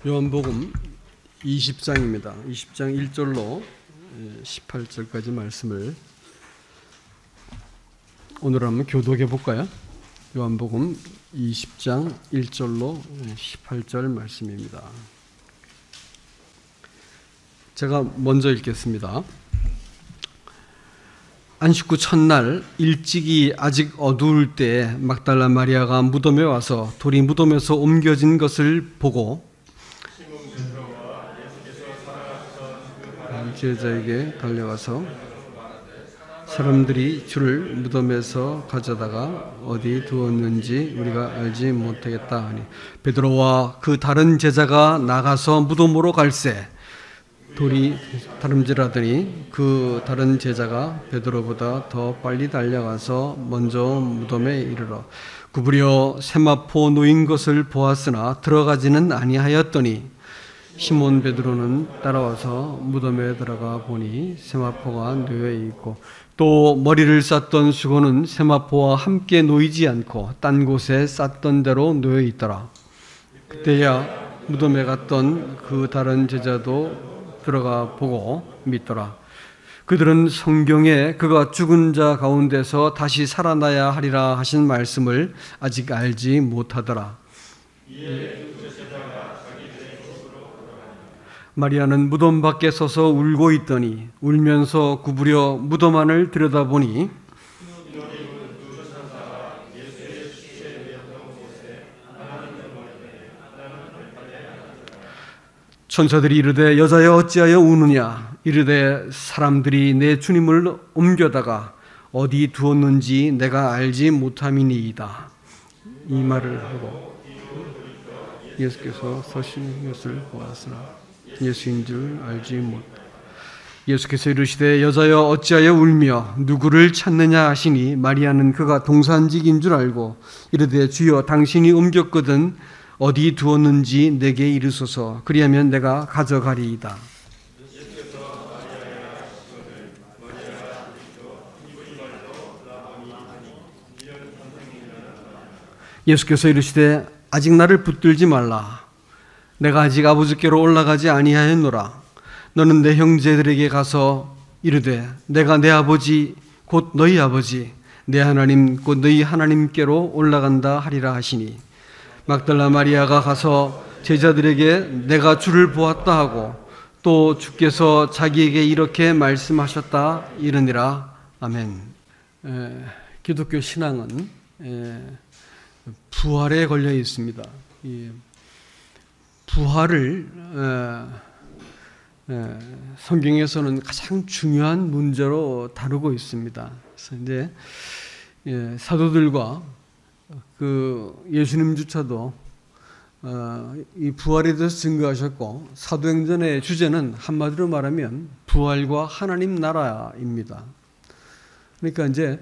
요한복음 20장입니다. 20장 1절로 18절까지 말씀을 오늘 한번 교독해 볼까요? 요한복음 20장 1절로 18절 말씀입니다. 제가 먼저 읽겠습니다. 안식구 첫날 일찍이 아직 어두울 때 막달라 마리아가 무덤에 와서 돌이 무덤에서 옮겨진 것을 보고 제자에게 달려가서 사람들이 주를 무덤에서 가져다가 어디 두었는지 우리가 알지 못하겠다 하니 베드로와 그 다른 제자가 나가서 무덤으로 갈새 돌이 다름질하더니 그 다른 제자가 베드로보다 더 빨리 달려가서 먼저 무덤에 이르러 구부려 세마포 놓인 것을 보았으나 들어가지는 아니하였더니 시몬 베드로는 따라와서 무덤에 들어가 보니 세마포가 놓여 있고 또 머리를 쌌던 수건은 세마포와 함께 놓이지 않고 딴 곳에 쌌던 대로 놓여 있더라. 그때야 무덤에 갔던 그 다른 제자도 들어가 보고 믿더라. 그들은 성경에 그가 죽은 자 가운데서 다시 살아나야 하리라 하신 말씀을 아직 알지 못하더라. 마리아는 무덤 밖에 서서 울고 있더니 울면서 구부려 무덤 안을 들여다보니 천사들이 이르되 여자여 어찌하여 우느냐 이르되 사람들이 내 주님을 옮겨다가 어디 두었는지 내가 알지 못함이니이다. 이 말을 하고 예수께서 서신 것을 보았으나 예수인 줄 알지 못. 예수께서 이르시되 여자여 어찌하여 울며 누구를 찾느냐 하시니 마리아는 그가 동산직인 줄 알고 이르되 주여 당신이 옮겼거든 어디 두었는지 내게 이르소서 그리하면 내가 가져가리이다. 예수께서 이르시되 아직 나를 붙들지 말라. 내가 아직 아버지께로 올라가지 아니하였노라. 너는 내 형제들에게 가서 이르되 내가 내 아버지 곧 너희 아버지 내 하나님 곧 너희 하나님께로 올라간다 하리라 하시니 막달라 마리아가 가서 제자들에게 내가 주를 보았다 하고 또 주께서 자기에게 이렇게 말씀하셨다 이르니라. 아멘. 기독교 신앙은 부활에 걸려 있습니다. 부활을 성경에서는 가장 중요한 문제로 다루고 있습니다. 그래서 이제 사도들과 그 예수님조차도 이 부활에 대해서 증거하셨고 사도행전의 주제는 한마디로 말하면 부활과 하나님 나라입니다. 그러니까 이제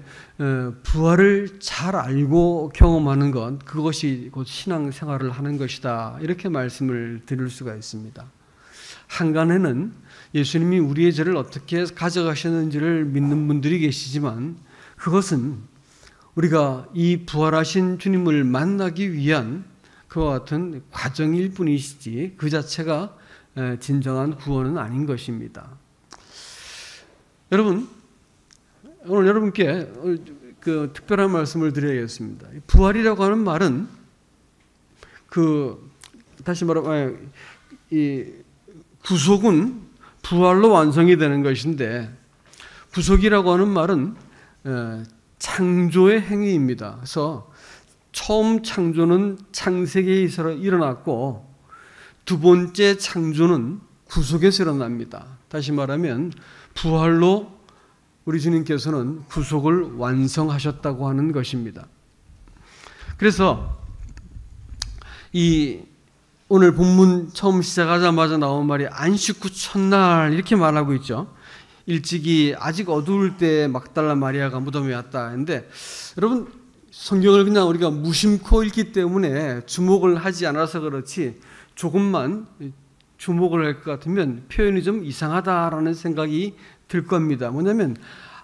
부활을 잘 알고 경험하는 것 그것이 곧 신앙생활을 하는 것이다 이렇게 말씀을 드릴 수가 있습니다. 한간에는 예수님이 우리의 죄를 어떻게 가져가셨는지를 믿는 분들이 계시지만 그것은 우리가 이 부활하신 주님을 만나기 위한 그와 같은 과정일 뿐이시지 그 자체가 진정한 구원은 아닌 것입니다. 여러분 오늘 여러분께 그 특별한 말씀을 드려야겠습니다. 부활이라고 하는 말은 다시 말하면 이 구속은 부활로 완성이 되는 것인데 구속이라고 하는 말은 창조의 행위입니다. 그래서 처음 창조는 창세기에서 일어났고 두 번째 창조는 구속에서 일어납니다. 다시 말하면 부활로 우리 주님께서는 구속을 완성하셨다고 하는 것입니다. 그래서 이 오늘 본문 처음 시작하자마자 나온 말이 안식구 첫날 이렇게 말하고 있죠. 일찍이 아직 어두울 때 막달라 마리아가 무덤에 왔다 했는데 여러분 성경을 그냥 우리가 무심코 읽기 때문에 주목을 하지 않아서 그렇지 조금만 주목을 할 것 같으면 표현이 좀 이상하다라는 생각이 들 겁니다. 뭐냐면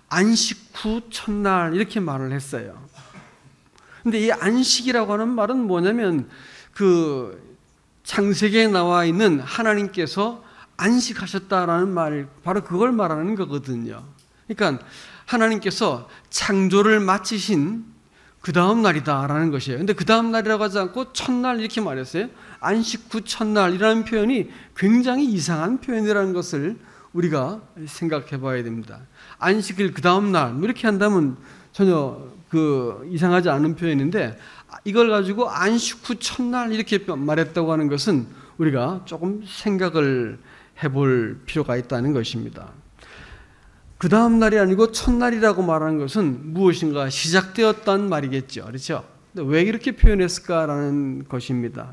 안식 후 첫날 이렇게 말을 했어요. 근데 이 안식이라고 하는 말은 뭐냐면 창세기에 나와 있는 하나님께서 안식하셨다라는 말, 바로 그걸 말하는 거거든요. 그러니까 하나님께서 창조를 마치신 그 다음 날이다라는 것이에요. 근데 그 다음 날이라고 하지 않고 첫날 이렇게 말했어요. 안식 후 첫날이라는 표현이 굉장히 이상한 표현이라는 것을 우리가 생각해 봐야 됩니다. 안식일 그 다음 날, 뭐 이렇게 한다면 전혀 이상하지 않은 표현인데, 이걸 가지고 안식 후 첫날 이렇게 말했다고 하는 것은 우리가 조금 생각을 해볼 필요가 있다는 것입니다. 그 다음 날이 아니고 첫날이라고 말하는 것은 무엇인가 시작되었다는 말이겠죠. 그렇죠? 왜 이렇게 표현했을까라는 것입니다.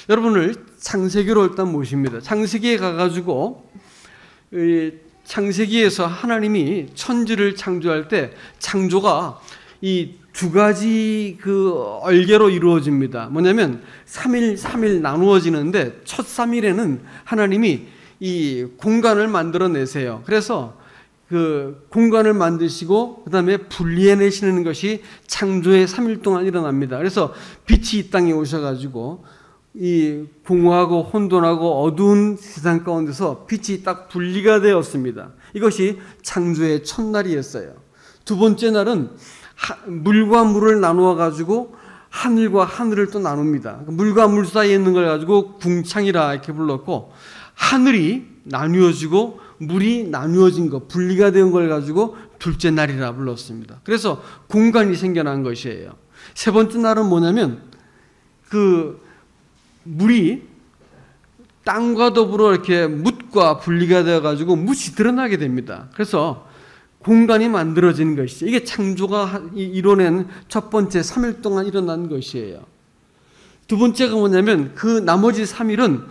여러분을 창세기로 일단 모십니다. 창세기에 가가지고 창세기에서 하나님이 천지를 창조할 때 창조가 이 두 가지 얼개로 이루어집니다. 뭐냐면 3일 나누어지는데 첫 3일에는 하나님이 이 공간을 만들어내세요. 그래서 그 공간을 만드시고 그 다음에 분리해내시는 것이 창조의 3일 동안 일어납니다. 그래서 빛이 이 땅에 오셔가지고 이 공허하고 혼돈하고 어두운 세상 가운데서 빛이 딱 분리가 되었습니다. 이것이 창조의 첫날이었어요. 두 번째 날은 물과 물을 나누어 가지고 하늘과 하늘을 또 나눕니다. 물과 물 사이에 있는 걸 가지고 궁창이라 이렇게 불렀고, 하늘이 나누어지고 물이 나누어진 것, 분리가 된 걸 가지고 둘째 날이라 불렀습니다. 그래서 공간이 생겨난 것이에요. 세 번째 날은 뭐냐면 물이 땅과 더불어 이렇게 묻과 분리가 되어 가지고 묻이 드러나게 됩니다. 그래서 공간이 만들어지는 것이죠. 이게 창조가 이뤄낸 첫 번째 3일 동안 일어난 것이에요. 두 번째가 뭐냐면 그 나머지 3일은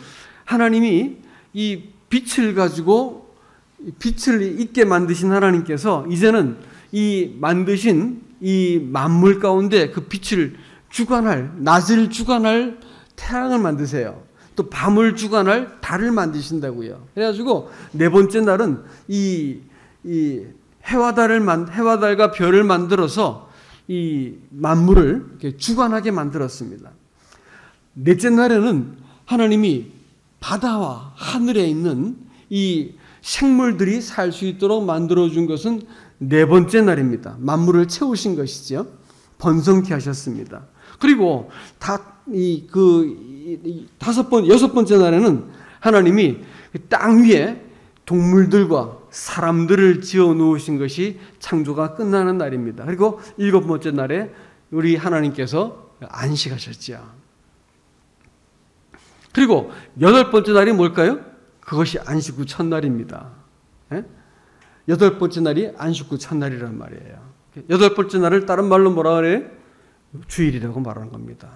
하나님이 이 빛을 가지고 빛을 있게 만드신 하나님께서 이제는 이 만드신 이 만물 가운데 그 빛을 주관할, 낮을 주관할 태양을 만드세요. 또 밤을 주관할 달을 만드신다고요. 그래가지고 네 번째 날은 이 해와 달과 별을 만들어서 이 만물을 이렇게 주관하게 만들었습니다. 넷째 날에는 하나님이 바다와 하늘에 있는 이 생물들이 살 수 있도록 만들어준 것은 네 번째 날입니다. 만물을 채우신 것이죠. 번성케 하셨습니다. 그리고 여섯 번째 날에는 하나님이 땅 위에 동물들과 사람들을 지어 놓으신 것이 창조가 끝나는 날입니다. 그리고 일곱 번째 날에 우리 하나님께서 안식하셨죠. 그리고 여덟 번째 날이 뭘까요? 그것이 안식 후 첫날입니다. 여덟 번째 날이 안식 후 첫날이란 말이에요. 여덟 번째 날을 다른 말로 뭐라 그래요? 주일이라고 말하는 겁니다.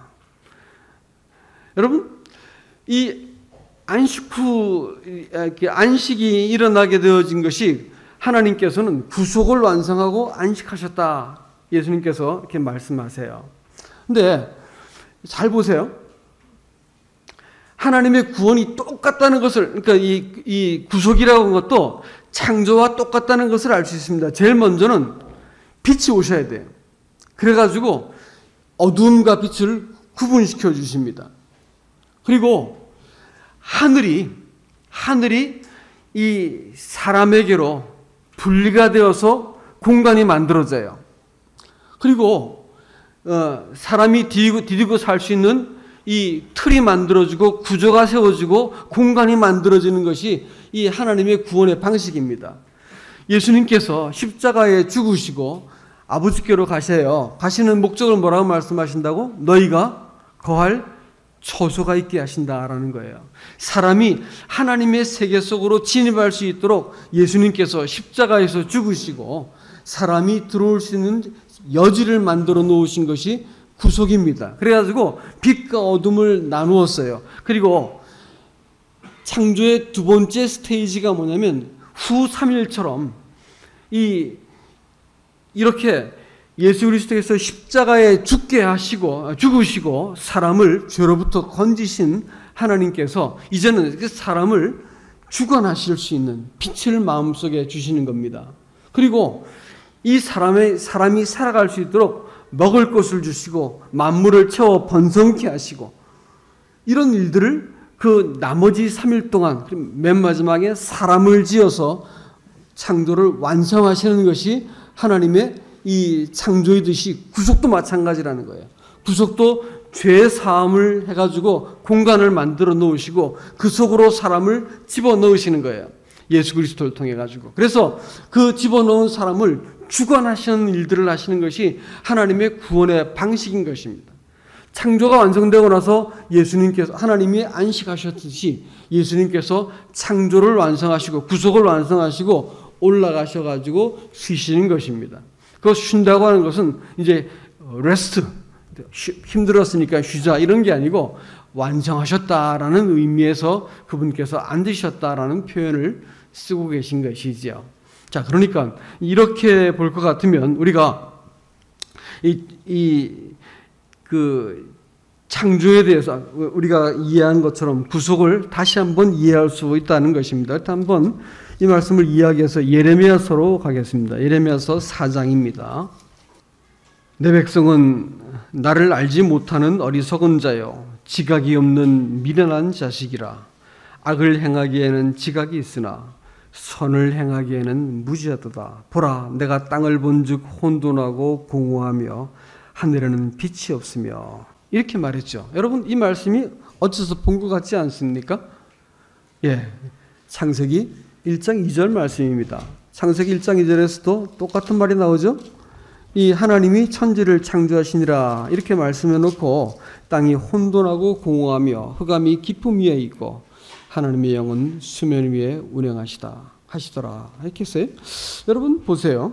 여러분, 이 안식 후 안식이 일어나게 되어진 것이 하나님께서는 구속을 완성하고 안식하셨다. 예수님께서 이렇게 말씀하세요. 근데 잘 보세요. 하나님의 구원이 똑같다는 것을, 그러니까 이 구속이라고 하는 것도 창조와 똑같다는 것을 알 수 있습니다. 제일 먼저는 빛이 오셔야 돼요. 그래가지고 어두움과 빛을 구분시켜 주십니다. 그리고 하늘이 이 사람에게로 분리가 되어서 공간이 만들어져요. 그리고 사람이 디디고 살 수 있는 이 틀이 만들어지고 구조가 세워지고 공간이 만들어지는 것이 이 하나님의 구원의 방식입니다. 예수님께서 십자가에 죽으시고 아버지께로 가세요. 가시는 목적을 뭐라고 말씀하신다고? 너희가 거할 처소가 있게 하신다라는 거예요. 사람이 하나님의 세계 속으로 진입할 수 있도록 예수님께서 십자가에서 죽으시고 사람이 들어올 수 있는 여지를 만들어 놓으신 것이 구속입니다. 그래가지고 빛과 어둠을 나누었어요. 그리고 창조의 두 번째 스테이지가 뭐냐면 후 3일처럼 이렇게 예수 그리스도께서 십자가에 죽으시고 사람을 죄로부터 건지신 하나님께서 이제는 그 사람을 주관하실 수 있는 빛을 마음속에 주시는 겁니다. 그리고 이 사람이 살아갈 수 있도록 먹을 것을 주시고 만물을 채워 번성케 하시고 이런 일들을 그 나머지 3일 동안 맨 마지막에 사람을 지어서 창조를 완성하시는 것이 하나님의 이 창조의 뜻이 구속도 마찬가지라는 거예요. 구속도 죄 사함을 해가지고 공간을 만들어 놓으시고 그 속으로 사람을 집어넣으시는 거예요. 예수 그리스도를 통해 가지고. 그래서 그 집어넣은 사람을 주관하시는 일들을 하시는 것이 하나님의 구원의 방식인 것입니다. 창조가 완성되고 나서 예수님께서 하나님이 안식하셨듯이 예수님께서 창조를 완성하시고 구속을 완성하시고 올라가셔가지고 쉬시는 것입니다. 그 쉰다고 하는 것은 이제 레스트, 힘들었으니까 쉬자 이런 게 아니고 완성하셨다라는 의미에서 그분께서 앉으셨다라는 표현을 쓰고 계신 것이죠. 자, 그러니까 이렇게 볼 것 같으면 우리가 그 창조에 대해서 우리가 이해한 것처럼 구속을 다시 한번 이해할 수 있다는 것입니다. 일단 한번 이 말씀을 이야기해서 예레미야서로 가겠습니다. 예레미야서 4장입니다. 내 백성은 나를 알지 못하는 어리석은 자요 지각이 없는 미련한 자식이라. 악을 행하기에는 지각이 있으나 선을 행하기에는 무지하도다. 보라, 내가 땅을 본즉 혼돈하고 공허하며 하늘에는 빛이 없으며. 이렇게 말했죠. 여러분, 이 말씀이 어째서 본 것 같지 않습니까? 예, 창세기 1장 2절 말씀입니다. 창세기 1장 2절에서도 똑같은 말이 나오죠. 이 하나님이 천지를 창조하시니라 이렇게 말씀해 놓고 땅이 혼돈하고 공허하며 흑암이 깊음 위에 있고 하나님의 영은 수면 위에 하시더라 이렇게 했어요. 여러분 보세요.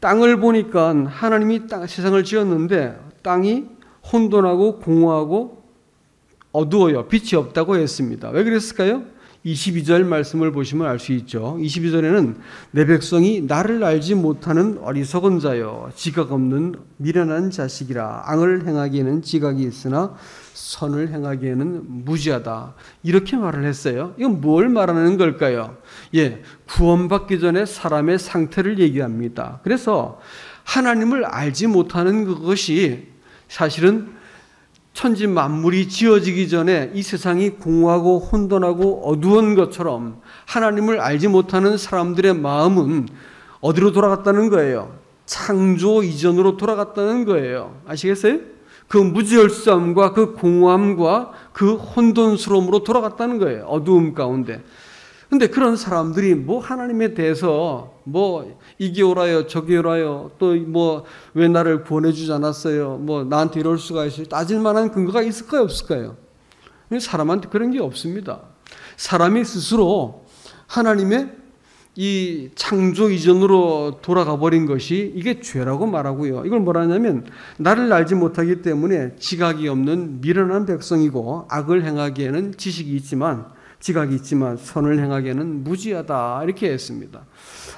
땅을 보니까 하나님이 세상을 지었는데 땅이 혼돈하고 공허하고 어두워요. 빛이 없다고 했습니다. 왜 그랬을까요? 22절 말씀을 보시면 알 수 있죠. 22절에는 내 백성이 나를 알지 못하는 어리석은 자여 지각 없는 미련한 자식이라. 악을 행하기에는 지각이 있으나 선을 행하기에는 무지하다. 이렇게 말을 했어요. 이건 뭘 말하는 걸까요? 예, 구원받기 전에 사람의 상태를 얘기합니다. 그래서 하나님을 알지 못하는 그것이 사실은 천지 만물이 지어지기 전에 이 세상이 공허하고 혼돈하고 어두운 것처럼 하나님을 알지 못하는 사람들의 마음은 어디로 돌아갔다는 거예요? 창조 이전으로 돌아갔다는 거예요. 아시겠어요? 그 무지열성과 그 공허함과 그 혼돈스러움으로 돌아갔다는 거예요. 어두움 가운데. 근데 그런 사람들이 뭐 하나님에 대해서 뭐 이게 오라요 저게 오라요 또 뭐 왜 나를 구원해 주지 않았어요 뭐 나한테 이럴 수가 있어요 따질 만한 근거가 있을까요 없을까요? 사람한테 그런 게 없습니다. 사람이 스스로 하나님의 이 창조 이전으로 돌아가 버린 것이 이게 죄라고 말하고요. 이걸 뭐라 하냐면 나를 알지 못하기 때문에 지각이 없는 미련한 백성이고 악을 행하기에는 지각이 있지만 선을 행하기에는 무지하다 이렇게 했습니다.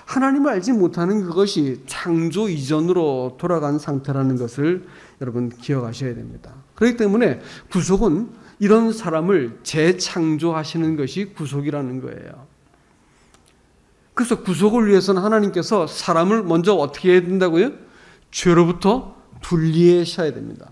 하나님을 알지 못하는 그것이 창조 이전으로 돌아간 상태라는 것을 여러분 기억하셔야 됩니다. 그렇기 때문에 구속은 이런 사람을 재창조하시는 것이 구속이라는 거예요. 그래서 구속을 위해서는 하나님께서 사람을 먼저 어떻게 해야 된다고요? 죄로부터 분리하셔야 됩니다.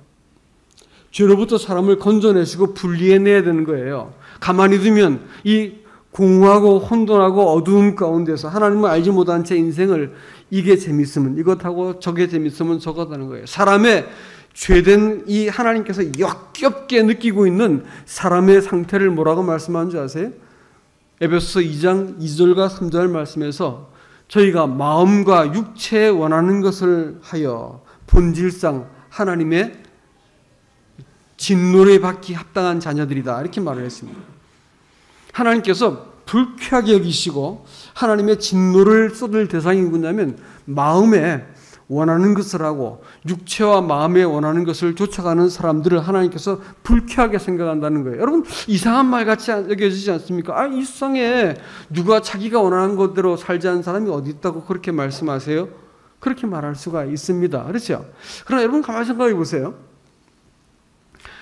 죄로부터 사람을 건져내시고 분리해내야 되는 거예요. 가만히 두면 이 공허하고 혼돈하고 어두움 가운데서 하나님을 알지 못한 제 인생을 이게 재밌으면 이것하고 저게 재밌으면 저거다는 거예요. 사람의 죄된 이 하나님께서 역겹게 느끼고 있는 사람의 상태를 뭐라고 말씀하는 줄 아세요? 에베소서 2장 2절과 3절 말씀에서 저희가 마음과 육체에 원하는 것을 하여 본질상 하나님의 진노를 받기 합당한 자녀들이다 이렇게 말을 했습니다. 하나님께서 불쾌하게 여기시고 하나님의 진노를 쏟을 대상이 누구냐면 마음에 원하는 것을 하고 육체와 마음에 원하는 것을 쫓아가는 사람들을 하나님께서 불쾌하게 생각한다는 거예요. 여러분 이상한 말 같이 여겨지지 않습니까? 이 세상에 누가 자기가 원하는 것대로 살지 않는 사람이 어디 있다고 그렇게 말씀하세요? 그렇게 말할 수가 있습니다. 그렇죠? 그러나 여러분 가만히 생각해 보세요.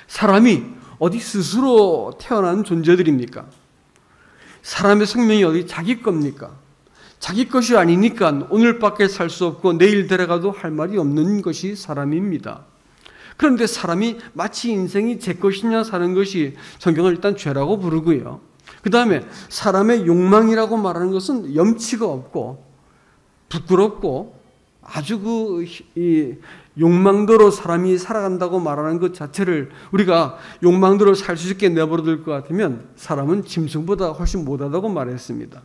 사람이 어디 스스로 태어난 존재들입니까? 사람의 생명이 어디 자기 겁니까? 자기 것이 아니니까 오늘밖에 살 수 없고 내일 데려가도 할 말이 없는 것이 사람입니다. 그런데 사람이 마치 인생이 제 것이냐 사는 것이 성경을 일단 죄라고 부르고요. 그 다음에 사람의 욕망이라고 말하는 것은 염치가 없고 부끄럽고 아주 이 욕망대로 사람이 살아간다고 말하는 것 자체를 우리가 욕망대로 살 수 있게 내버려둘 것 같으면 사람은 짐승보다 훨씬 못하다고 말했습니다.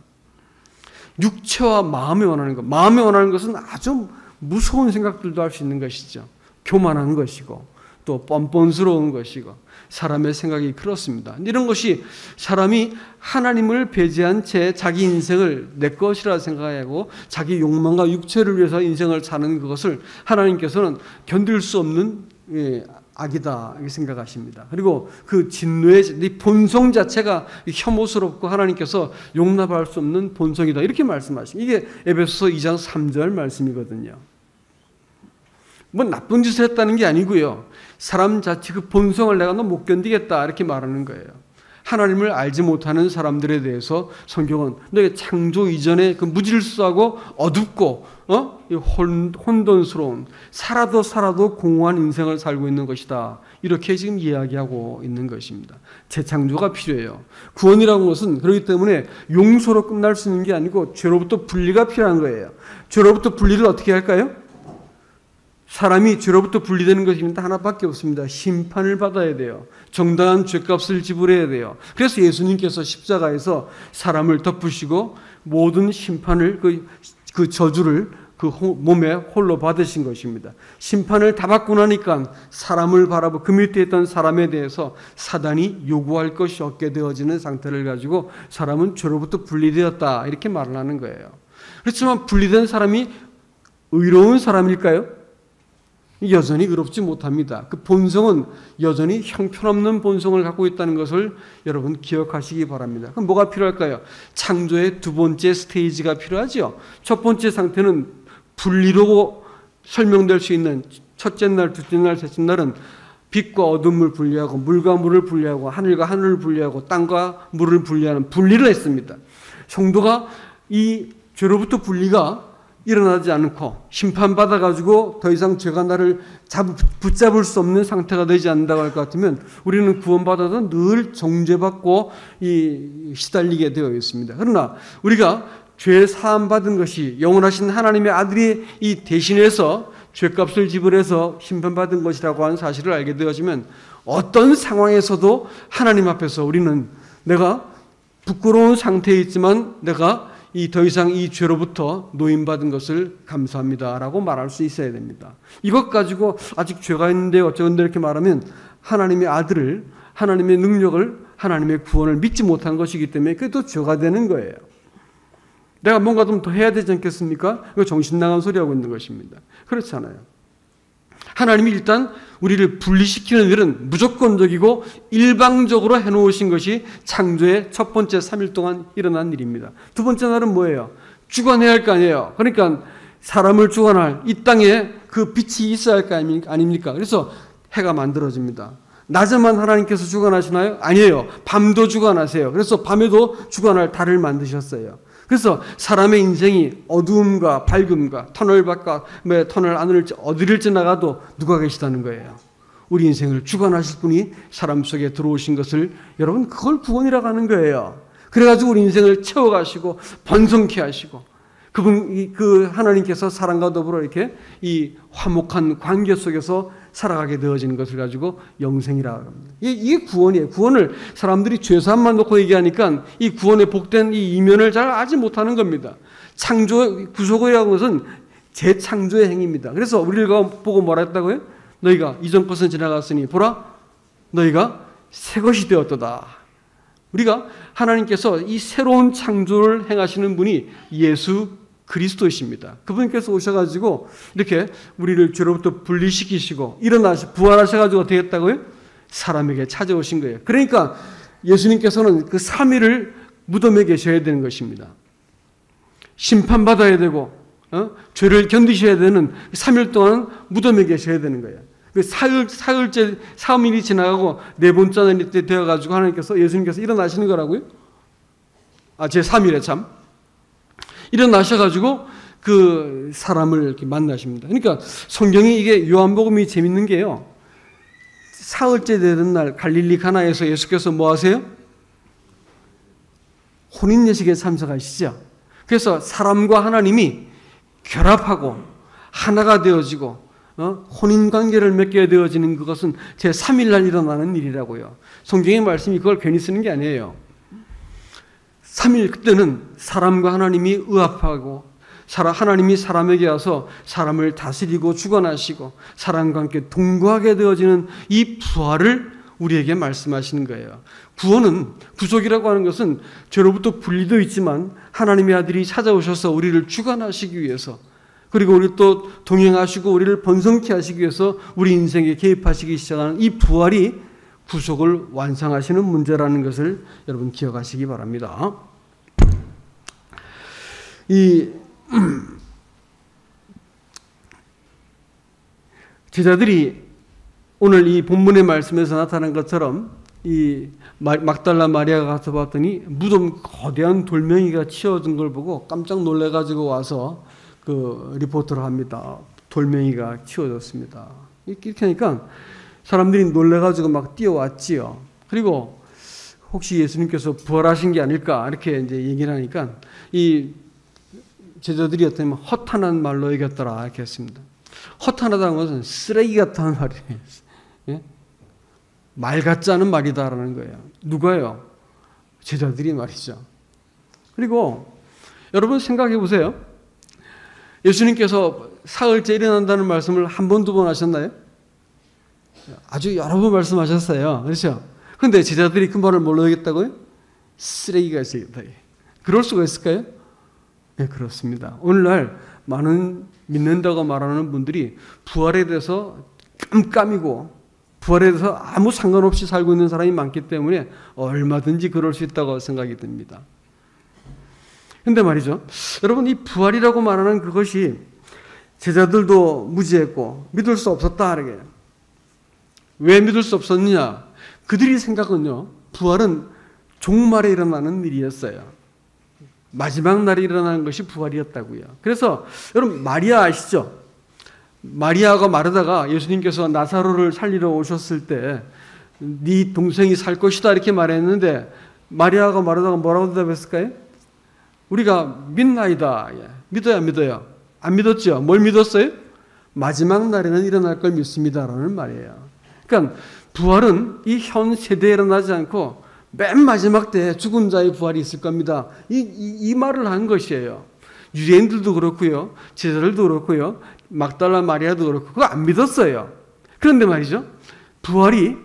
육체와 마음이 원하는 것, 마음이 원하는 것은 아주 무서운 생각들도 할 수 있는 것이죠. 교만한 것이고 또 뻔뻔스러운 것이고 사람의 생각이 그렇습니다. 이런 것이 사람이 하나님을 배제한 채 자기 인생을 내 것이라 생각하고 자기 욕망과 육체를 위해서 인생을 사는 그것을 하나님께서는 견딜 수 없는 악이다 이렇게 생각하십니다. 그리고 그 진노의 본성 자체가 혐오스럽고 하나님께서 용납할 수 없는 본성이다 이렇게 말씀하십니다. 이게 에베소서 2장 3절 말씀이거든요. 뭐 나쁜 짓을 했다는 게 아니고요. 사람 자체 그 본성을 내가 너 못 견디겠다 이렇게 말하는 거예요. 하나님을 알지 못하는 사람들에 대해서 성경은 너희 창조 이전에 그 무질서하고 어둡고 혼돈스러운 살아도 공허한 인생을 살고 있는 것이다. 이렇게 지금 이야기하고 있는 것입니다. 재창조가 필요해요. 구원이라는 것은 그렇기 때문에 용서로 끝날 수 있는 게 아니고 죄로부터 분리가 필요한 거예요. 죄로부터 분리를 어떻게 할까요? 사람이 죄로부터 분리되는 것이 하나밖에 없습니다. 심판을 받아야 돼요. 정당한 죄값을 지불해야 돼요. 그래서 예수님께서 십자가에서 사람을 덮으시고 모든 심판을 그 저주를 그 몸에 홀로 받으신 것입니다. 심판을 다 받고 나니까 사람을 바라보고 그 밑에 있던 사람에 대해서 사단이 요구할 것이 없게 되어지는 상태를 가지고 사람은 죄로부터 분리되었다 이렇게 말을 하는 거예요. 그렇지만 분리된 사람이 의로운 사람일까요? 여전히 의롭지 못합니다. 그 본성은 여전히 형편없는 본성을 갖고 있다는 것을 여러분 기억하시기 바랍니다. 그럼 뭐가 필요할까요? 창조의 두 번째 스테이지가 필요하죠. 첫 번째 상태는 분리로 설명될 수 있는 첫째 날, 둘째 날, 셋째 날은 빛과 어둠을 분리하고 물과 물을 분리하고 하늘과 하늘을 분리하고 땅과 물을 분리하는 분리를 했습니다. 성도가 이 죄로부터 분리가 일어나지 않고 심판받아가지고 더 이상 죄가 나를 붙잡을 수 없는 상태가 되지 않는다고 할 것 같으면 우리는 구원받아도 늘 정죄받고 시달리게 되어 있습니다. 그러나 우리가 죄 사함받은 것이 영원하신 하나님의 아들이 이 대신해서 죄값을 지불해서 심판받은 것이라고 하는 사실을 알게 되어지면 어떤 상황에서도 하나님 앞에서 우리는 내가 부끄러운 상태에 있지만 내가 더 이상 이 죄로부터 노임받은 것을 감사합니다라고 말할 수 있어야 됩니다. 이것 가지고 아직 죄가 있는데 어쩌건데 이렇게 말하면 하나님의 아들을, 하나님의 능력을, 하나님의 구원을 믿지 못한 것이기 때문에 그게 또 죄가 되는 거예요. 내가 뭔가 좀 더 해야 되지 않겠습니까? 이거 정신 나간 소리 하고 있는 것입니다. 그렇잖아요. 하나님이 일단 우리를 분리시키는 일은 무조건적이고 일방적으로 해놓으신 것이 창조의 첫 번째 3일 동안 일어난 일입니다. 두 번째 날은 뭐예요? 주관해야 할 거 아니에요. 그러니까 사람을 주관할 이 땅에 그 빛이 있어야 할 거 아닙니까? 그래서 해가 만들어집니다. 낮에만 하나님께서 주관하시나요? 아니에요. 밤도 주관하세요. 그래서 밤에도 주관할 달을 만드셨어요. 그래서 사람의 인생이 어두움과 밝음과 터널 밖과 터널 안을 어디를 지나가도 누가 계시다는 거예요. 우리 인생을 주관하실 분이 사람 속에 들어오신 것을 여러분 그걸 구원이라고 하는 거예요. 그래가지고 우리 인생을 채워가시고 번성케 하시고 그 하나님께서 사랑과 더불어 이렇게 이 화목한 관계 속에서 살아가게 되어지는 것을 가지고 영생이라고 합니다. 이게 구원이에요. 구원을 사람들이 죄사함만 놓고 얘기하니까 이 구원의 복된 이 이면을 잘 알지 못하는 겁니다. 구속이라는 것은 재창조의 행위입니다. 그래서 우리를 보고 뭐라 했다고요? 너희가 이전 것은 지나갔으니 보라 너희가 새 것이 되었도다. 우리가 하나님께서 이 새로운 창조를 행하시는 분이 예수 그리스도이십니다. 그분께서 오셔가지고 이렇게 우리를 죄로부터 분리시키시고 부활하셔가지고 어떻게 했다고요? 사람에게 찾아오신 거예요. 그러니까 예수님께서는 그 3일을 무덤에 계셔야 되는 것입니다. 심판받아야 되고 죄를 견디셔야 되는 3일 동안 무덤에 계셔야 되는 거예요. 그 사흘째 3일이 지나가고 네 번째 날이 되어가지고 하나님께서 예수님께서 일어나시는 거라고요? 제 3일에 참 일어나셔가지고 그 사람을 이렇게 만나십니다. 그러니까 성경이 이게 요한복음이 재밌는 게요. 사흘째 되는 날 갈릴리 가나에서 예수께서 뭐 하세요? 혼인 예식에 참석하시죠. 그래서 사람과 하나님이 결합하고 하나가 되어지고 혼인 관계를 맺게 되어지는 그것은 제3일 날 일어나는 일이라고요. 성경의 말씀이 그걸 괜히 쓰는 게 아니에요. 3일 그때는 사람과 하나님이 의합하고 하나님이 사람에게 와서 사람을 다스리고 주관하시고 사람과 함께 동거하게 되어지는 이 부활을 우리에게 말씀하시는 거예요. 구속이라고 하는 것은 죄로부터 분리되어 있지만 하나님의 아들이 찾아오셔서 우리를 주관하시기 위해서, 그리고 우리 또 동행하시고 우리를 번성케 하시기 위해서 우리 인생에 개입하시기 시작하는 이 부활이 구속을 완성하시는 문제라는 것을 여러분 기억하시기 바랍니다. 제자들이 오늘 이 본문의 말씀에서 나타난 것처럼 이 막달라 마리아가 가서 봤더니 무덤 거대한 돌멩이가 치워진 걸 보고 깜짝 놀래가지고 와서 그 리포트를 합니다. 돌멩이가 치워졌습니다. 이렇게 하니까 사람들이 놀래가지고 막 뛰어왔지요. 그리고 혹시 예수님께서 부활하신 게 아닐까 이렇게 이제 얘기를 하니까 이 제자들이 어떻게 보면 허탄한 말로 얘기했더라 이렇게 했습니다. 허탄하다는 것은 쓰레기 같다는 말이에요. 예? 말 같지 않은 말이다라는 거예요. 누가요? 제자들이 말이죠. 그리고 여러분 생각해 보세요. 예수님께서 사흘째 일어난다는 말씀을 한 번, 두 번 하셨나요? 아주 여러 번 말씀하셨어요. 그렇죠? 그런데 제자들이 그 말을 뭘로 얘기했다고요? 쓰레기가 있어야겠다. 그럴 수가 있을까요? 네, 그렇습니다. 오늘날 많은 믿는다고 말하는 분들이 부활에 대해서 깜깜이고 부활에 대해서 아무 상관없이 살고 있는 사람이 많기 때문에 얼마든지 그럴 수 있다고 생각이 듭니다. 그런데 말이죠. 여러분, 이 부활이라고 말하는 그것이 제자들도 무지했고 믿을 수 없었다. 이렇게. 왜 믿을 수 없었느냐? 그들이 생각은요. 부활은 종말에 일어나는 일이었어요. 마지막 날에 일어나는 것이 부활이었다고요. 그래서 여러분 마리아 아시죠? 마리아가 마르다가 예수님께서 나사로를 살리러 오셨을 때 네 동생이 살 것이다 이렇게 말했는데 마리아가 마르다가 뭐라고 대답했을까요? 우리가 믿나이다. 믿어요. 안 믿었죠? 뭘 믿었어요? 마지막 날에는 일어날 걸 믿습니다라는 말이에요. 그러니까 부활은 이 현 세대에 일어나지 않고 맨 마지막 때에 죽은 자의 부활이 있을 겁니다. 이 말을 한 것이에요. 유대인들도 그렇고요. 제자들도 그렇고요. 막달라 마리아도 그렇고 그거 안 믿었어요. 그런데 말이죠. 부활이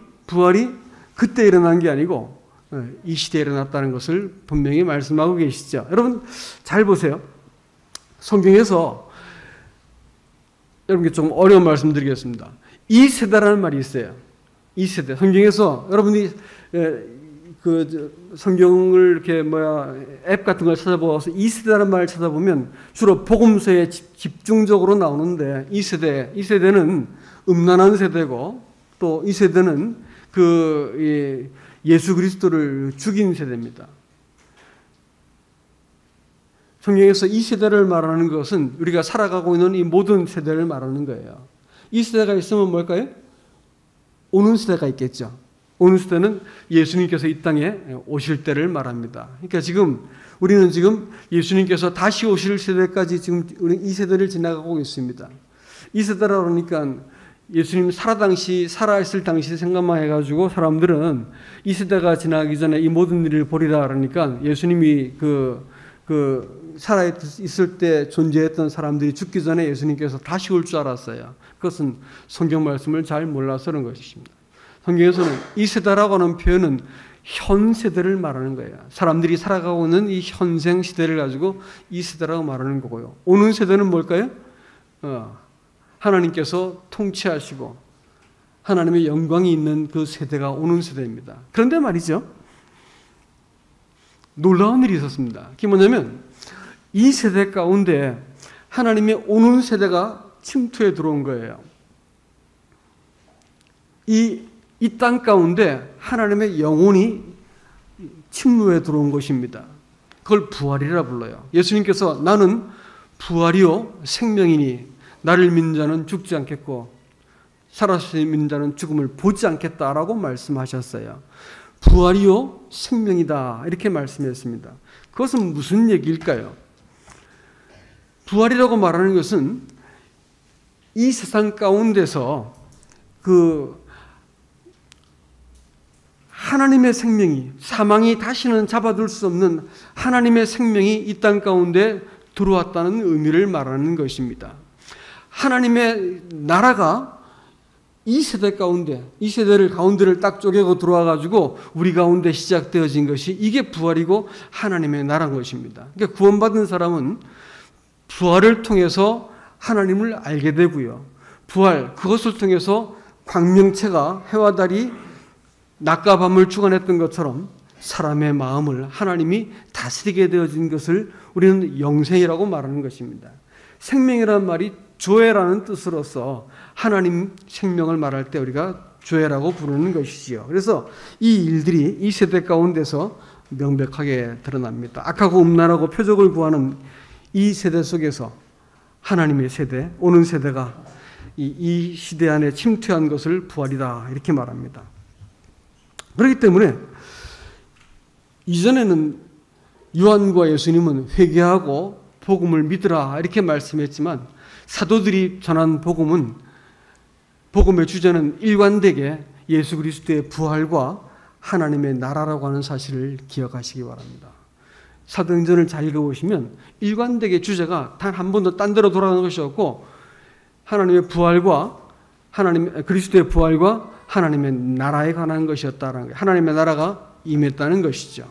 그때 일어난 게 아니고 이 시대에 일어났다는 것을 분명히 말씀하고 계시죠. 여러분 잘 보세요. 성경에서 여러분께 좀 어려운 말씀 드리겠습니다. 이 세대라는 말이 있어요. 이 세대. 성경에서 여러분이 그 성경을 이렇게 앱 같은 걸 찾아보아서 이 세대라는 말을 찾아보면 주로 복음서에 집중적으로 나오는데 이 세대는 음란한 세대고 또 이 세대는 그 예수 그리스도를 죽인 세대입니다. 성경에서 이 세대를 말하는 것은 우리가 살아가고 있는 이 모든 세대를 말하는 거예요. 이 세대가 있으면 뭘까요? 오는 세대가 있겠죠. 오는 세대는 예수님께서 이 땅에 오실 때를 말합니다. 그러니까 우리는 지금 예수님께서 다시 오실 세대까지 지금 우리 이 세대를 지나가고 있습니다. 이 세대라 그러니까 예수님 살아있을 당시 생각만 해가지고 사람들은 이 세대가 지나기 전에 이 모든 일을 보리라 그러니까 예수님이 살아있을 때 존재했던 사람들이 죽기 전에 예수님께서 다시 올 줄 알았어요. 그것은 성경 말씀을 잘 몰라서 그런 것입니다. 성경에서는 이 세대라고 하는 표현은 현 세대를 말하는 거예요. 사람들이 살아가고 있는 이 현생 시대를 가지고 이 세대라고 말하는 거고요. 오는 세대는 뭘까요? 하나님께서 통치하시고 하나님의 영광이 있는 그 세대가 오는 세대입니다. 그런데 말이죠. 놀라운 일이 있었습니다. 그게 뭐냐면 이 세대 가운데 하나님의 오는 세대가 침투해 들어온 거예요. 이 땅 가운데 하나님의 영혼이 침노해 들어온 것입니다. 그걸 부활이라 불러요. 예수님께서 나는 부활이요 생명이니 나를 믿는 자는 죽지 않겠고 살아서 믿는 자는 죽음을 보지 않겠다라고 말씀하셨어요. 부활이요 생명이다 이렇게 말씀했습니다. 그것은 무슨 얘기일까요? 부활이라고 말하는 것은 이 세상 가운데서 그 하나님의 생명이, 사망이 다시는 잡아둘 수 없는 하나님의 생명이 이 땅 가운데 들어왔다는 의미를 말하는 것입니다. 하나님의 나라가 이 세대 가운데, 이 세대를 가운데를 딱 쪼개고 들어와 가지고 우리 가운데 시작되어진 것이, 이게 부활이고 하나님의 나라인 것입니다. 그러니까 구원받은 사람은 부활을 통해서 하나님을 알게 되고요. 부활, 그것을 통해서 광명체가 해와 달이 낮과 밤을 주관했던 것처럼 사람의 마음을 하나님이 다스리게 되어진 것을 우리는 영생이라고 말하는 것입니다. 생명이라는 말이 조회라는 뜻으로서 하나님 생명을 말할 때 우리가 조회라고 부르는 것이지요. 그래서 이 일들이 이 세대 가운데서 명백하게 드러납니다. 악하고 음란하고 표적을 구하는 이 세대 속에서 하나님의 세대, 오는 세대가 이 시대 안에 침투한 것을 부활이다 이렇게 말합니다. 그렇기 때문에 이전에는 요한과 예수님은 회개하고 복음을 믿으라 이렇게 말씀했지만, 사도들이 전한 복음의 주제는 일관되게 예수 그리스도의 부활과 하나님의 나라라고 하는 사실을 기억하시기 바랍니다. 사도행전을 잘 읽어보시면 일관되게 주제가 단 한 번도 딴 데로 돌아가는 것이 없고, 하나님의 부활과 그리스도의 부활과 하나님의 나라에 관한 것이었다는 거예요. 하나님의 나라가 임했다는 것이죠.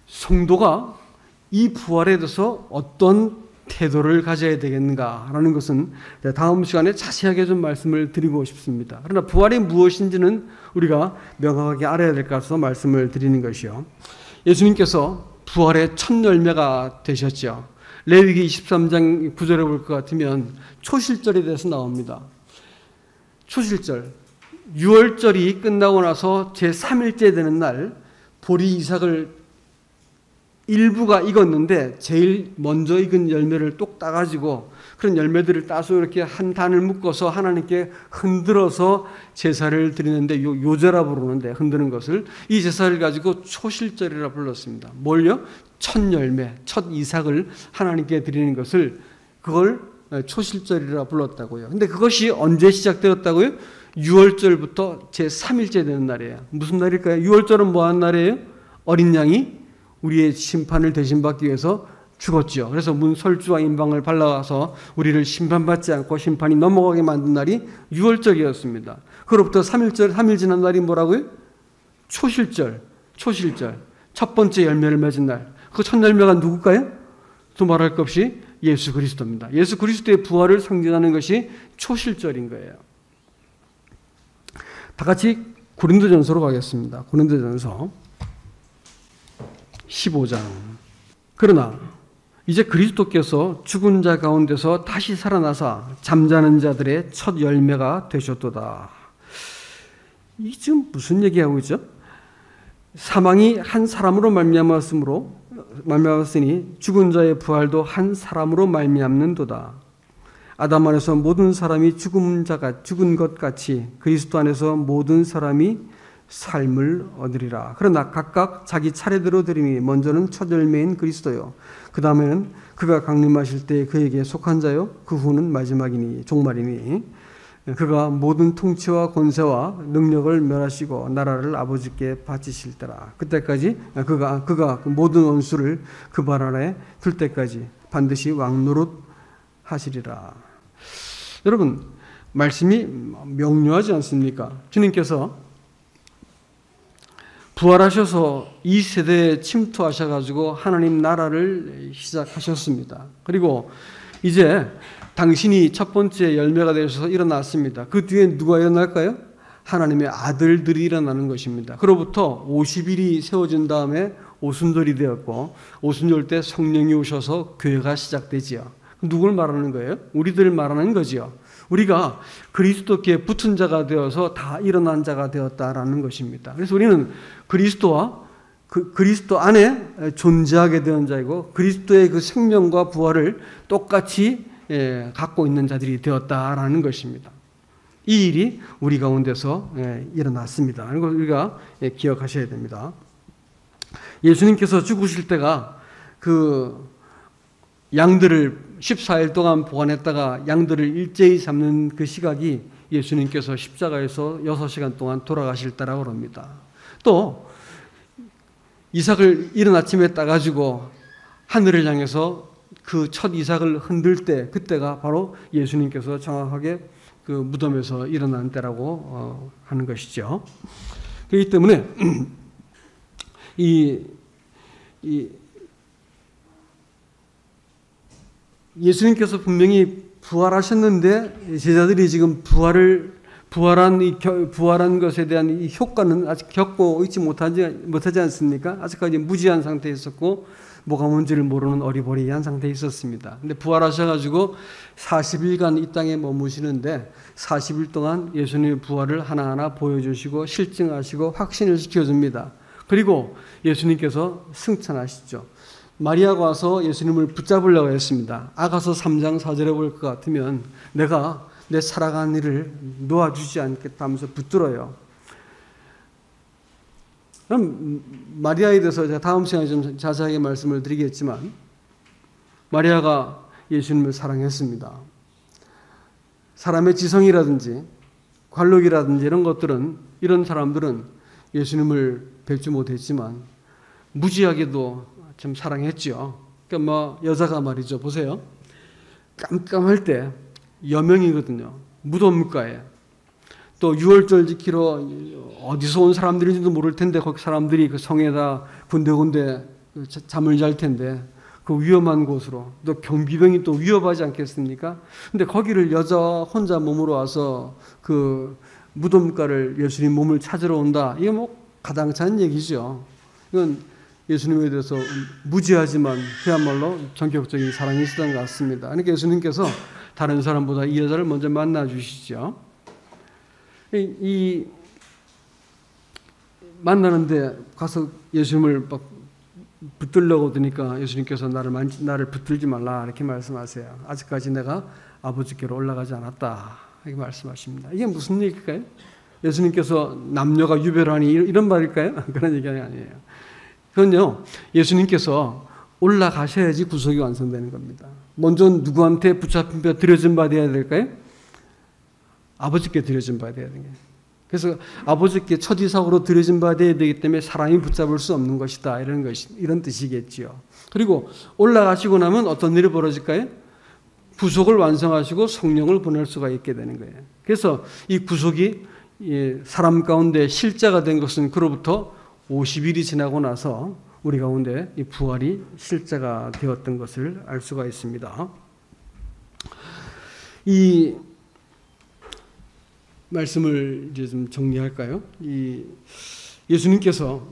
성도가 이 부활에 대해서 어떤 태도를 가져야 되겠는가라는 것은 다음 시간에 자세하게 좀 말씀을 드리고 싶습니다. 그러나 부활이 무엇인지는 우리가 명확하게 알아야 될 것 같아서 말씀을 드리는 것이요. 예수님께서 부활의 첫 열매가 되셨죠. 레위기 23장 9절에 볼 것 같으면 초실절에 대해서 나옵니다. 초실절, 6월절이 끝나고 나서 제3일째 되는 날 보리 이삭을 일부가 익었는데 제일 먼저 익은 열매를 똑 따가지고 그런 열매들을 따서 이렇게 한 단을 묶어서 하나님께 흔들어서 제사를 드리는데 요제라 부르는데, 흔드는 것을, 이 제사를 가지고 초실절이라 불렀습니다. 뭘요? 첫 열매, 첫 이삭을 하나님께 드리는 것을, 그걸 초실절이라 불렀다고요. 근데 그것이 언제 시작되었다고요? 6월절부터 제3일째 되는 날이에요. 무슨 날일까요? 6월절은 뭐 하는 날이에요? 어린 양이 우리의 심판을 대신받기 위해서 죽었죠. 그래서 문설주와 인방을 발라서 우리를 심판받지 않고 심판이 넘어가게 만든 날이 6월절이었습니다. 그로부터 3일 지난 날이 뭐라고요? 초실절. 첫 번째 열매를 맺은 날. 그 첫 열매가 누굴까요? 또 말할 것 없이 예수 그리스도입니다. 예수 그리스도의 부활을 상징하는 것이 초실절인 거예요. 다 같이 고린도전서로 가겠습니다. 고린도전서 15장. 그러나 이제 그리스도께서 죽은 자 가운데서 다시 살아나사 잠자는 자들의 첫 열매가 되셨도다. 이게 지금 무슨 얘기하고 있죠? 사망이 한 사람으로 말미암았으니 죽은 자의 부활도 한 사람으로 말미암는도다. 아담 안에서 모든 사람이 죽은 것 같이 그리스도 안에서 모든 사람이 삶을 얻으리라. 그러나 각각 자기 차례대로 드리니 먼저는 첫 열매인 그리스도요, 그 다음에는 그가 강림하실 때 그에게 속한 자요, 그 후는 마지막이니 종말이니 그가 모든 통치와 권세와 능력을 멸하시고 나라를 아버지께 바치실 때라. 그때까지 그가 모든 원수를 그 발 아래 둘 때까지 반드시 왕노릇 하시리라. 여러분, 말씀이 명료하지 않습니까? 주님께서 부활하셔서 이 세대에 침투하셔가지고 하나님 나라를 시작하셨습니다. 그리고 이제 당신이 첫 번째 열매가 되셔서 일어났습니다. 그 뒤에 누가 일어날까요? 하나님의 아들들이 일어나는 것입니다. 그로부터 50일이 세워진 다음에 오순절이 되었고, 오순절 때 성령이 오셔서 교회가 시작되지요. 누굴 말하는 거예요? 우리들 말하는 거지요. 우리가 그리스도께 붙은 자가 되어서 다 일어난 자가 되었다라는 것입니다. 그래서 우리는 그리스도 안에 존재하게 된 자이고, 그리스도의 그 생명과 부활을 똑같이 갖고 있는 자들이 되었다라는 것입니다. 이 일이 우리 가운데서 일어났습니다. 이거 우리가 기억하셔야 됩니다. 예수님께서 죽으실 때가 그 양들을 14일 동안 보관했다가 양들을 일제히 잡는 그 시각이 예수님께서 십자가에서 6시간 동안 돌아가실 때라고 합니다. 또 이삭을 이른 아침에 따가지고 하늘을 향해서 그 첫 이삭을 흔들 때, 그때가 바로 예수님께서 정확하게 그 무덤에서 일어난 때라고 하는 것이죠. 그렇기 때문에 예수님께서 분명히 부활하셨는데 제자들이 지금 부활한 것에 대한 이 효과는 아직 겪고 있지 못하지 않습니까? 아직까지 무지한 상태에 있었고 뭐가 뭔지를 모르는 어리버리한 상태에 있었습니다. 근데 부활하셔가지고 40일간 이 땅에 머무시는데 40일 동안 예수님의 부활을 하나하나 보여주시고 실증하시고 확신을 시켜줍니다. 그리고 예수님께서 승천하시죠. 마리아가 와서 예수님을 붙잡으려고 했습니다. 아가서 3장 4절에 볼 것 같으면 내가 내 살아가는 일을 놓아주지 않겠다 하면서 붙들어요. 그럼 마리아에 대해서 제가 다음 시간에 좀 자세하게 말씀을 드리겠지만 마리아가 예수님을 사랑했습니다. 사람의 지성이라든지 관록이라든지 이런 사람들은 예수님을 뵙지 못했지만 무지하게도 참 사랑했죠. 그러니까 뭐 여자가 말이죠. 보세요. 깜깜할 때 여명이거든요. 무덤가에. 또 유월절 지키러 어디서 온 사람들인지도 모를 텐데 거기 사람들이 그 성에다 군데군데 잠을 잘 텐데 그 위험한 곳으로 또 경비병이 또 위협하지 않겠습니까? 근데 거기를 여자 혼자 몸으로 와서 그 무덤가를 예수님 몸을 찾으러 온다. 이게 뭐 가당찬 얘기죠. 이건 예수님에 대해서 무지하지만 그야말로 전격적인 사랑이 있었던 것 같습니다. 그러니까 예수님께서 다른 사람보다 이 여자를 먼저 만나 주시죠. 이 만나는데 가서 예수님을 막 붙들려고 드니까 예수님께서 나를 붙들지 말라 이렇게 말씀하세요. 아직까지 내가 아버지께로 올라가지 않았다 이렇게 말씀하십니다. 이게 무슨 얘기일까요? 예수님께서 남녀가 유별하니 이런 말일까요? 그런 얘기가 아니에요. 그건요, 예수님께서 올라가셔야지 구속이 완성되는 겁니다. 먼저 누구한테 붙잡힌 바 드려진 바 되어야 될까요? 아버지께 드려진 바 되어야 되는 거예요. 그래서 아버지께 첫 이삭으로 드려진 바 되어야 되기 때문에 사람이 붙잡을 수 없는 것이다. 이런 뜻이겠지요. 그리고 올라가시고 나면 어떤 일이 벌어질까요? 구속을 완성하시고 성령을 보낼 수가 있게 되는 거예요. 그래서 이 구속이 사람 가운데 실제가 된 것은 그로부터 50일이 지나고 나서 우리 가운데 이 부활이 실제가 되었던 것을 알 수가 있습니다. 이 말씀을 이제 좀 정리할까요? 이 예수님께서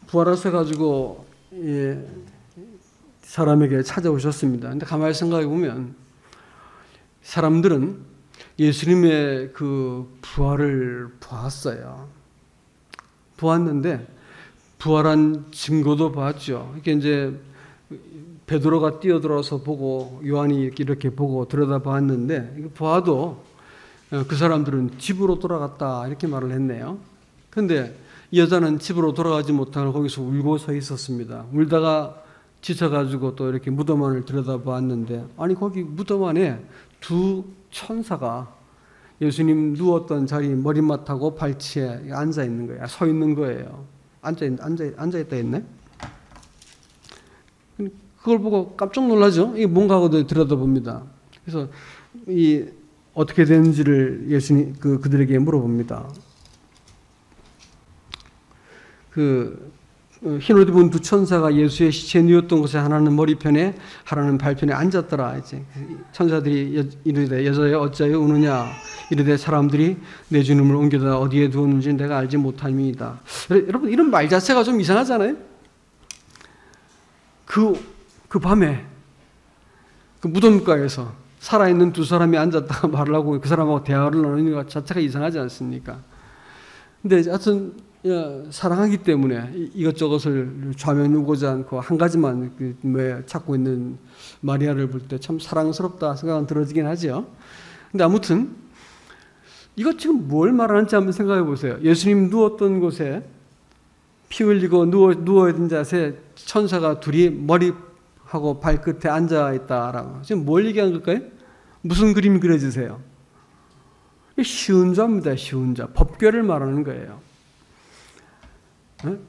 부활하셔가지고 사람에게 찾아오셨습니다. 근데 가만히 생각해 보면 사람들은 예수님의 그 부활을 보았어요. 보았는데 부활한 증거도 봤죠. 이렇게 이제 베드로가 뛰어들어서 보고 요한이 이렇게 보고 들여다봤는데 이거 봐도 그 사람들은 집으로 돌아갔다 이렇게 말을 했네요. 그런데 이 여자는 집으로 돌아가지 못하고 거기서 울고 서 있었습니다. 울다가 지쳐가지고 또 이렇게 무덤 안을 들여다봤는데 아니 거기 무덤 안에 두 천사가 예수님 누웠던 자리 머리맡하고 발치에 앉아 있는 거예요. 서 있는 거예요. 앉아 있다 했네. 그걸 보고 깜짝 놀라죠. 이게 뭔가 하고 들여다봅니다. 그래서 이 어떻게 되는지를 예수님 그들에게 물어봅니다. 흰옷 입은 두 천사가 예수의 시체 누웠던 곳에 하나는 머리편에 하나는 발편에 앉았더라. 이제 천사들이 이르되 여자여 어찌하여 우느냐 이르되 사람들이 내 주님을 옮겨다 어디에 두었는지 내가 알지 못함이다. 여러분 이런 말 자체가 좀 이상하잖아요. 그 밤에 그 무덤가에서 살아있는 두 사람이 앉았다가 말을 하고 그 사람하고 대화를 나누는 것 자체가 이상하지 않습니까? 근데 하여튼 사랑하기 때문에 이것저것을 좌면우고자 않고 한 가지만 찾고 있는 마리아를 볼 때 참 사랑스럽다 생각은 들어지긴 하죠. 근데 아무튼 이것 지금 뭘 말하는지 한번 생각해 보세요. 예수님 누웠던 곳에 피 흘리고 누워있는 자세에 천사가 둘이 머리하고 발끝에 앉아있다라고. 지금 뭘 얘기한 걸까요? 무슨 그림 그려주세요? 쉬운 자입니다. 쉬운 자. 법궤를 말하는 거예요.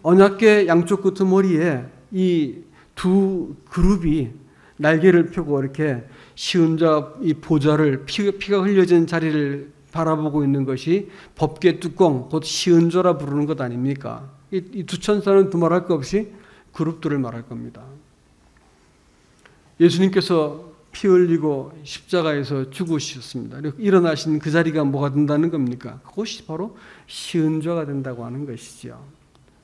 언약궤 양쪽 끄트머리에 이 두 그룹이 날개를 펴고 이렇게 쉬운 자 이 보좌를 피가 흘려진 자리를 바라보고 있는 것이 법궤 뚜껑, 곧 시은조라 부르는 것 아닙니까? 이 두 천사는 두말할 것 없이 그룹들을 말할 겁니다. 예수님께서 피 흘리고 십자가에서 죽으셨습니다. 일어나신 그 자리가 뭐가 된다는 겁니까? 그것이 바로 시은조가 된다고 하는 것이죠.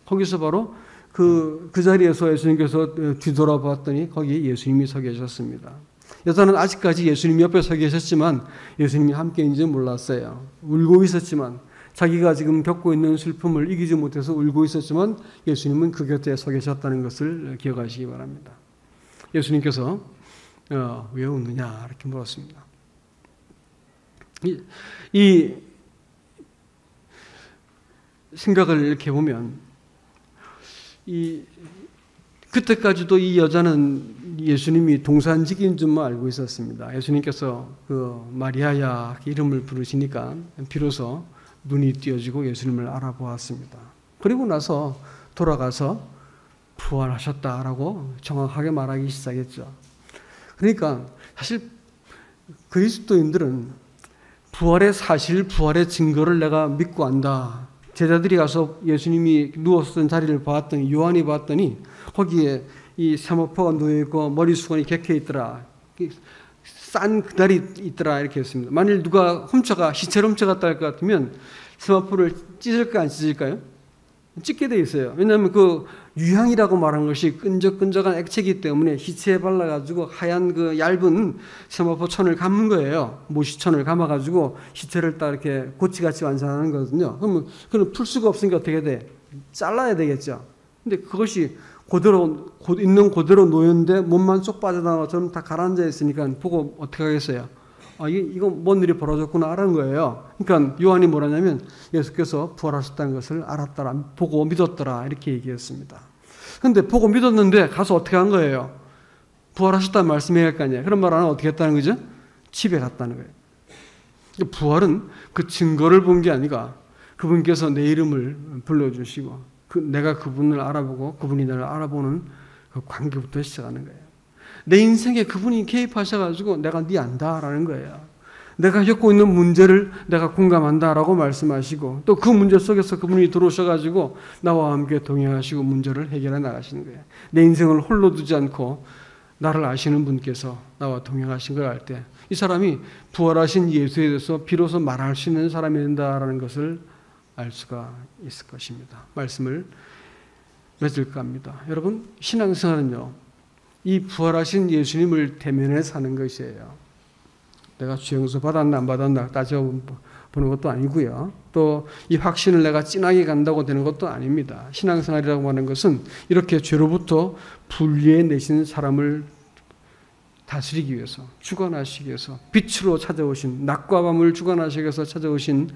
거기서 바로 그 자리에서 예수님께서 뒤돌아봤더니 거기 예수님이 서 계셨습니다. 여자는 아직까지 예수님 옆에 서 계셨지만 예수님이 함께인지 몰랐어요. 울고 있었지만, 자기가 지금 겪고 있는 슬픔을 이기지 못해서 울고 있었지만 예수님은 그 곁에 서 계셨다는 것을 기억하시기 바랍니다. 예수님께서 왜 웃느냐 이렇게 물었습니다. 이 생각을 이렇게 보면 그때까지도 이 여자는 예수님이 동산직인 줄만 알고 있었습니다. 예수님께서 그 마리아야 이름을 부르시니까 비로소 눈이 띄어지고 예수님을 알아보았습니다. 그리고 나서 돌아가서 부활하셨다라고 정확하게 말하기 시작했죠. 그러니까 사실 그리스도인들은 부활의 사실, 부활의 증거를 내가 믿고 안다. 제자들이 가서 예수님이 누웠던 자리를 봤더니, 요한이 봤더니 거기에 이 세마포가 누워있고 머리수건이 객해 있더라. 싼 그날이 있더라 이렇게 했습니다. 만일 누가 시체를 훔쳐갔다 할 것 같으면 세마포를 찢을까 안 찢을까요? 찢게 돼 있어요. 왜냐하면 그 유향이라고 말한 것이 끈적끈적한 액체이기 때문에 시체에 발라가지고 하얀 그 얇은 세마포 천을 감은 거예요. 모시천을 감아가지고 시체를 딱 이렇게 고치같이 완성하는 거거든요. 그러면 그건 풀 수가 없으니까 어떻게 돼? 잘라야 되겠죠. 근데 그것이 있는 그대로 놓였는데 몸만 쏙 빠져나와 것처럼 다 가라앉아 있으니까 보고 어떻게 하겠어요? 이거 뭔 일이 벌어졌구나 알은 거예요. 그러니까 요한이 뭐라냐면 예수께서 부활하셨다는 것을 알았더라, 보고 믿었더라 이렇게 얘기했습니다. 그런데 보고 믿었는데 가서 어떻게 한 거예요? 부활하셨다는 말씀해야 할 거 아니에요. 그런 말 안 하면 어떻게 했다는 거죠? 집에 갔다는 거예요. 부활은 그 증거를 본 게 아니라 그분께서 내 이름을 불러주시고 내가 그분을 알아보고 그분이 나를 알아보는 그 관계부터 시작하는 거예요. 내 인생에 그분이 개입하셔가지고 내가 네 안다라는 거예요. 내가 겪고 있는 문제를 내가 공감한다라고 말씀하시고 또 그 문제 속에서 그분이 들어오셔가지고 나와 함께 동행하시고 문제를 해결해 나가시는 거예요. 내 인생을 홀로 두지 않고 나를 아시는 분께서 나와 동행하신 걸 알 때 이 사람이 부활하신 예수에 대해서 비로소 말할 수 있는 사람이 된다라는 것을 알 수가 있을 것입니다. 말씀을 맺을까 합니다. 여러분, 신앙생활은요, 이 부활하신 예수님을 대면해 사는 것이에요. 내가 주영수 받았나 안 받았나 따져보는 것도 아니고요. 또 이 확신을 내가 진하게 간다고 되는 것도 아닙니다. 신앙생활이라고 하는 것은 이렇게 죄로부터 분리해 내신 사람을 다스리기 위해서, 주관하시기 위해서, 빛으로 찾아오신, 낮과 밤을 주관하시기 위해서 찾아오신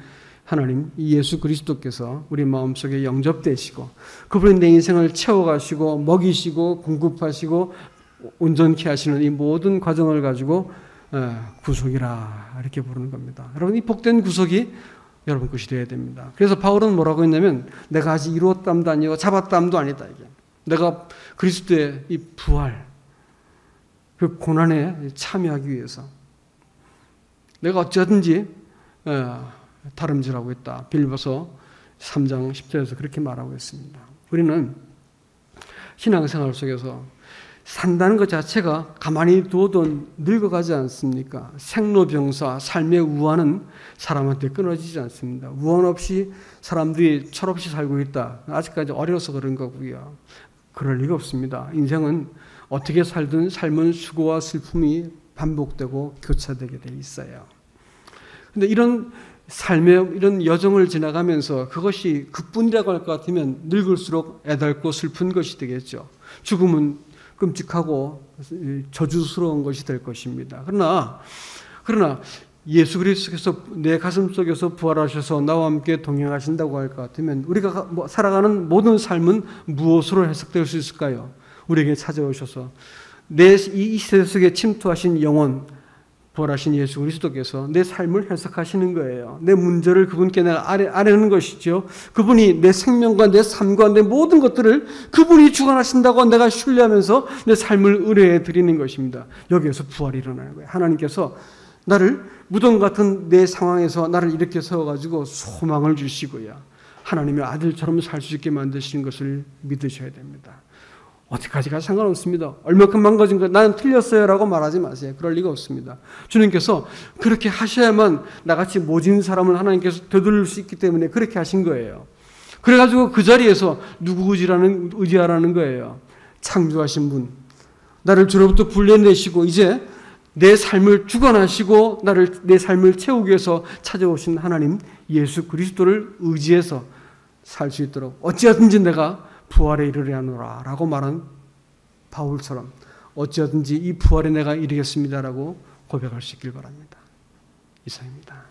하나님, 이 예수 그리스도께서 우리 마음속에 영접되시고 그분이 내 인생을 채워가시고 먹이시고 공급하시고 온전케 하시는 이 모든 과정을 가지고 구속이라 이렇게 부르는 겁니다. 여러분, 이 복된 구속이 여러분 것이 되어야 됩니다. 그래서 바울은 뭐라고 했냐면 내가 아직 이루었담도 아니고 잡았담도 아니다. 이게 내가 그리스도의 이 부활, 그 고난에 참여하기 위해서 내가 어찌하든지 다름질하고 있다. 빌립보서 3장 10절에서 그렇게 말하고 있습니다. 우리는 신앙생활 속에서 산다는 것 자체가 가만히 두어도 늙어가지 않습니까? 생로병사, 삶의 우환은 사람한테 끊어지지 않습니다. 우환 없이 사람들이 철없이 살고 있다. 아직까지 어려서 그런 거고요. 그럴 리가 없습니다. 인생은 어떻게 살든 삶은 수고와 슬픔이 반복되고 교차되게 돼 있어요. 그런데 이런 삶의 이런 여정을 지나가면서 그것이 그뿐이라고 할 것 같으면 늙을수록 애달고 슬픈 것이 되겠죠. 죽음은 끔찍하고 저주스러운 것이 될 것입니다. 그러나 예수 그리스도께서 내 가슴 속에서 부활하셔서 나와 함께 동행하신다고 할 것 같으면 우리가 살아가는 모든 삶은 무엇으로 해석될 수 있을까요? 우리에게 찾아오셔서 이 세대 속에 침투하신 영혼, 부활하신 예수 그리스도께서 내 삶을 해석하시는 거예요. 내 문제를 그분께 내가 아뢰는 것이죠. 그분이 내 생명과 내 삶과 내 모든 것들을 그분이 주관하신다고 내가 신뢰하면서 내 삶을 의뢰해 드리는 것입니다. 여기에서 부활이 일어나는 거예요. 하나님께서 나를 무덤 같은 내 상황에서 나를 이렇게 세워가지고 소망을 주시고요. 하나님의 아들처럼 살 수 있게 만드시는 것을 믿으셔야 됩니다. 어디까지가 상관없습니다. 얼마큼 망가진 거 나는 틀렸어요 라고 말하지 마세요. 그럴 리가 없습니다. 주님께서 그렇게 하셔야만 나같이 모진 사람을 하나님께서 되돌릴 수 있기 때문에 그렇게 하신 거예요. 그래가지고 그 자리에서 누구 의지하라는 거예요. 창조하신 분, 나를 죄로부터 불려내시고 이제 내 삶을 주관하시고 내 삶을 채우기 위해서 찾아오신 하나님 예수 그리스도를 의지해서 살 수 있도록 어찌하든지 내가 부활에 이르려노라 라고 말한 바울처럼 어찌하든지 이 부활에 내가 이르겠습니다 라고 고백할 수 있길 바랍니다. 이상입니다.